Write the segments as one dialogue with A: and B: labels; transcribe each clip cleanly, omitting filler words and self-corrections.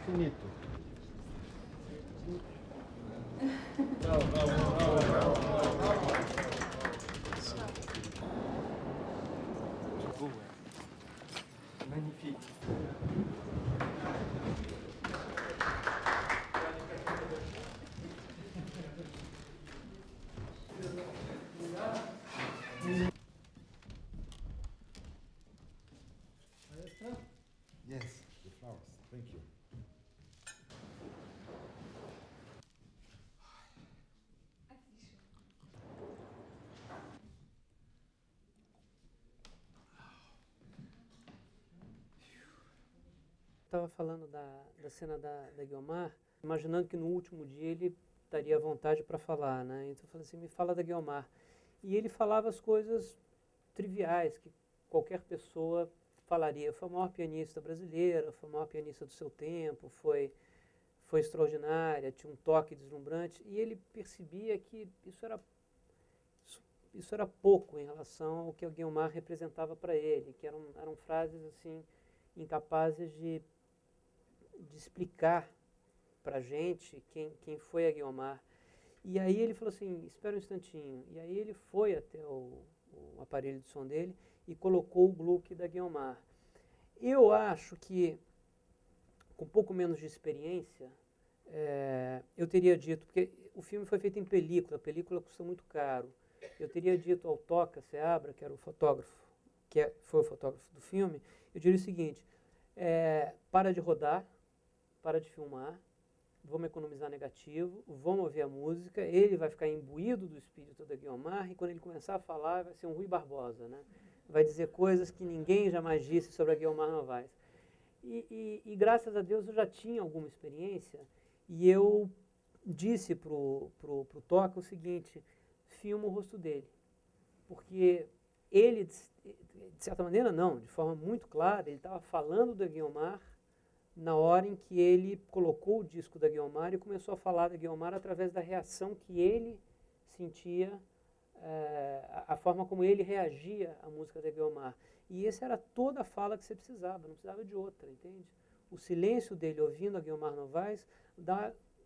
A: Finito.
B: Magnifique.
A: Yes, the flowers. Thank you.
C: Estava falando da cena da Guiomar, imaginando que no último dia ele daria vontade para falar, né? Então eu falei assim, me fala da Guiomar. E ele falava as coisas triviais que qualquer pessoa falaria. Foi a maior pianista brasileira, foi a maior pianista do seu tempo, foi extraordinária, tinha um toque deslumbrante. E ele percebia que isso era pouco em relação ao que a Guiomar representava para ele, que eram frases assim incapazes de explicar para a gente quem foi a Guiomar. E aí ele falou assim, espera um instantinho. E aí ele foi até o aparelho de som dele e colocou o Gluck da Guiomar. Eu acho que, com um pouco menos de experiência, eu teria dito, porque o filme foi feito em película, a película custa muito caro. Eu teria dito ao Toca Seabra, que era o fotógrafo, foi o fotógrafo do filme, eu diria o seguinte, para de rodar, para de filmar, vamos economizar negativo, vamos ouvir a música, ele vai ficar imbuído do espírito da Guiomar e quando ele começar a falar vai ser um Rui Barbosa, né? Vai dizer coisas que ninguém jamais disse sobre a Guiomar Novaes. E graças a Deus eu já tinha alguma experiência e eu disse pro Toca o seguinte, filma o rosto dele, porque ele, de certa maneira não, de forma muito clara, ele estava falando da Guiomar na hora em que ele colocou o disco da Guiomar e começou a falar da Guiomar através da reação que ele sentia, a forma como ele reagia à música da Guiomar. E essa era toda a fala que você precisava, não precisava de outra, entende? O silêncio dele ouvindo a Guiomar Novaes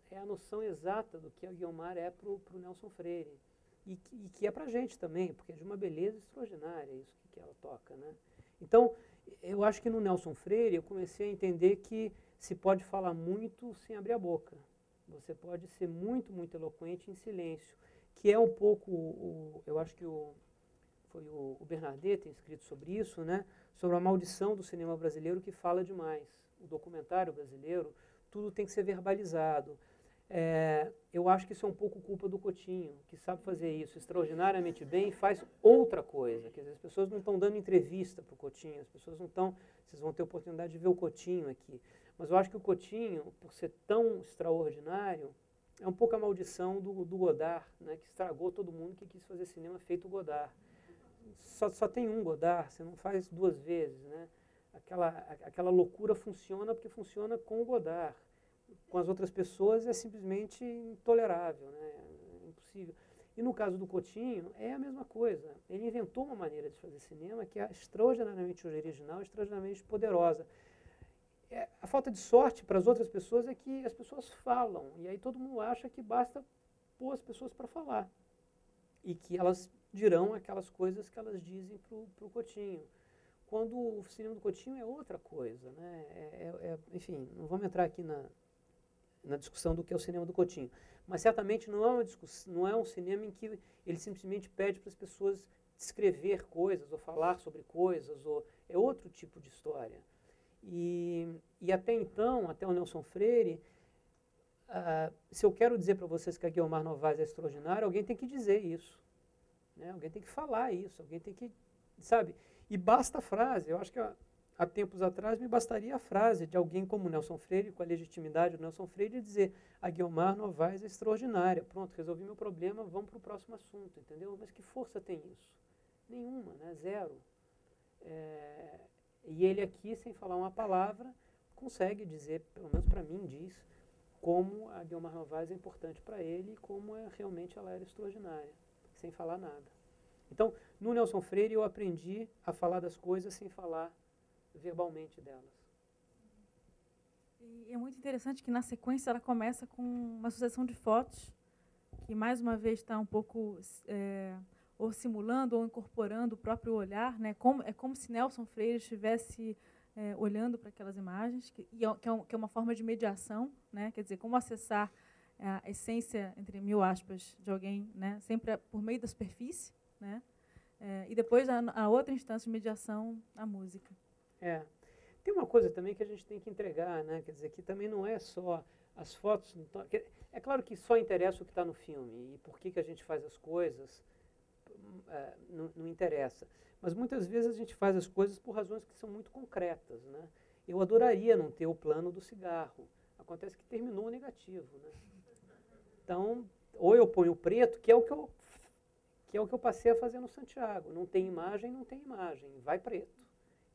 C: é a noção exata do que a Guiomar é para o Nelson Freire. E que é para a gente também, porque é de uma beleza extraordinária isso que ela toca, né? Então, eu acho que no Nelson Freire eu comecei a entender que se pode falar muito sem abrir a boca. Você pode ser muito, muito eloquente em silêncio, que é um pouco, eu acho que foi o Bernardet tem escrito sobre isso, né? Sobre a maldição do cinema brasileiro que fala demais. O documentário brasileiro, tudo tem que ser verbalizado. Eu acho que isso é um pouco culpa do Coutinho, que sabe fazer isso extraordinariamente bem e faz outra coisa. Quer dizer, as pessoas não estão dando entrevista para o Coutinho, as pessoas não estão... Vocês vão ter oportunidade de ver o Coutinho aqui. Mas eu acho que o Coutinho, por ser tão extraordinário, é um pouco a maldição do Godard, né, que estragou todo mundo que quis fazer cinema feito Godard. Só tem um Godard, você não faz duas vezes, né? Aquela loucura funciona porque funciona com o Godard. Com as outras pessoas é simplesmente intolerável, né? É impossível. E no caso do Coutinho, é a mesma coisa. Ele inventou uma maneira de fazer cinema que é extraordinariamente original, extraordinariamente poderosa. A falta de sorte para as outras pessoas é que as pessoas falam, e aí todo mundo acha que basta pôr as pessoas para falar. E que elas dirão aquelas coisas que elas dizem para o Coutinho. Quando o cinema do Coutinho é outra coisa, né? Enfim, não vamos entrar aqui na discussão do que é o cinema do Coutinho. Mas certamente não é um cinema em que ele simplesmente pede para as pessoas descrever coisas ou falar sobre coisas, é outro tipo de história. E até então, até o Nelson Freire, se eu quero dizer para vocês que a Guiomar Novaes é extraordinária, alguém tem que dizer isso. Né? Alguém tem que falar isso, alguém tem que, sabe? E basta a frase, eu acho que há tempos atrás me bastaria a frase de alguém como Nelson Freire, com a legitimidade do Nelson Freire, dizer a Guiomar Novaes é extraordinária. Pronto, resolvi meu problema, vamos para o próximo assunto, entendeu? Mas que força tem isso? Nenhuma, né? Zero. E ele aqui, sem falar uma palavra, consegue dizer, pelo menos para mim diz, como a Guiomar Novaes é importante para ele e como realmente ela era extraordinária, sem falar nada. Então, no Nelson Freire eu aprendi a falar das coisas sem falar verbalmente delas.
D: E é muito interessante que, na sequência, ela começa com uma sucessão de fotos, que, mais uma vez, está um pouco ou simulando ou incorporando o próprio olhar, né? É como se Nelson Freire estivesse olhando para aquelas imagens, que é uma forma de mediação, né? Quer dizer, como acessar a essência, entre mil aspas, de alguém, né? Sempre por meio da superfície, né? E depois, a outra instância de mediação, a música.
C: Tem uma coisa também que a gente tem que entregar, né? Quer dizer, que também não é só as fotos. É claro que só interessa o que está no filme e por que a gente faz as coisas não interessa. Mas muitas vezes a gente faz as coisas por razões que são muito concretas, né? Eu adoraria não ter o plano do cigarro. Acontece que terminou negativo, né? Então, ou eu ponho o preto, que é o que eu passei a fazer no Santiago. Não tem imagem, vai preto.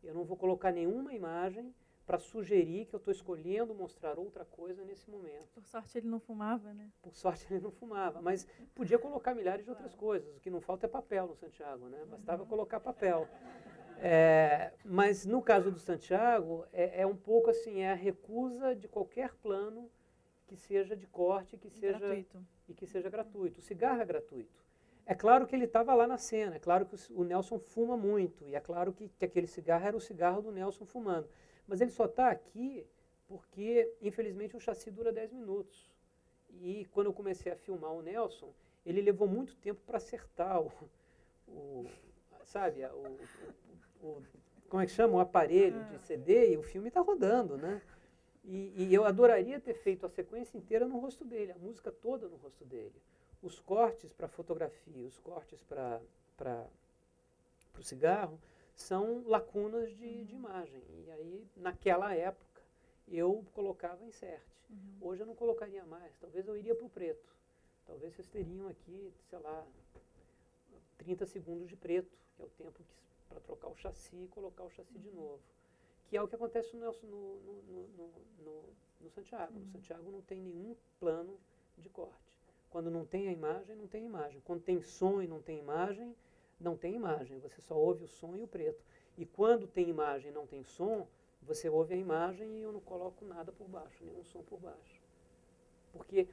C: Eu não vou colocar nenhuma imagem para sugerir que eu estou escolhendo mostrar outra coisa nesse momento.
D: Por sorte ele não fumava, né?
C: Por sorte ele não fumava, mas podia colocar milhares de outras coisas. O que não falta é papel no Santiago, né? Bastava colocar papel. Mas no caso do Santiago, é um pouco assim, é a recusa de qualquer plano que seja de corte que seja gratuito. O cigarro é gratuito. É claro que ele estava lá na cena, é claro que o Nelson fuma muito, e é claro que aquele cigarro era o cigarro do Nelson fumando. Mas ele só está aqui porque, infelizmente, o chassi dura 10 minutos. E quando eu comecei a filmar o Nelson, ele levou muito tempo para acertar como é que chama? O aparelho de CD, e o filme está rodando, né? E eu adoraria ter feito a sequência inteira no rosto dele, a música toda no rosto dele. Os cortes para fotografia, os cortes para o cigarro, são lacunas de imagem. E aí, naquela época, eu colocava insert. Hoje eu não colocaria mais, talvez eu iria para o preto. Talvez vocês teriam aqui, sei lá, 30 segundos de preto, que é o tempo para trocar o chassi e colocar o chassi de novo. Que é o que acontece no Santiago. No Santiago não tem nenhum plano de corte. Quando não tem a imagem, não tem imagem. Quando tem som e não tem imagem, não tem imagem. Você só ouve o som e o preto. E quando tem imagem e não tem som, você ouve a imagem e eu não coloco nada por baixo, nenhum som por baixo. Porque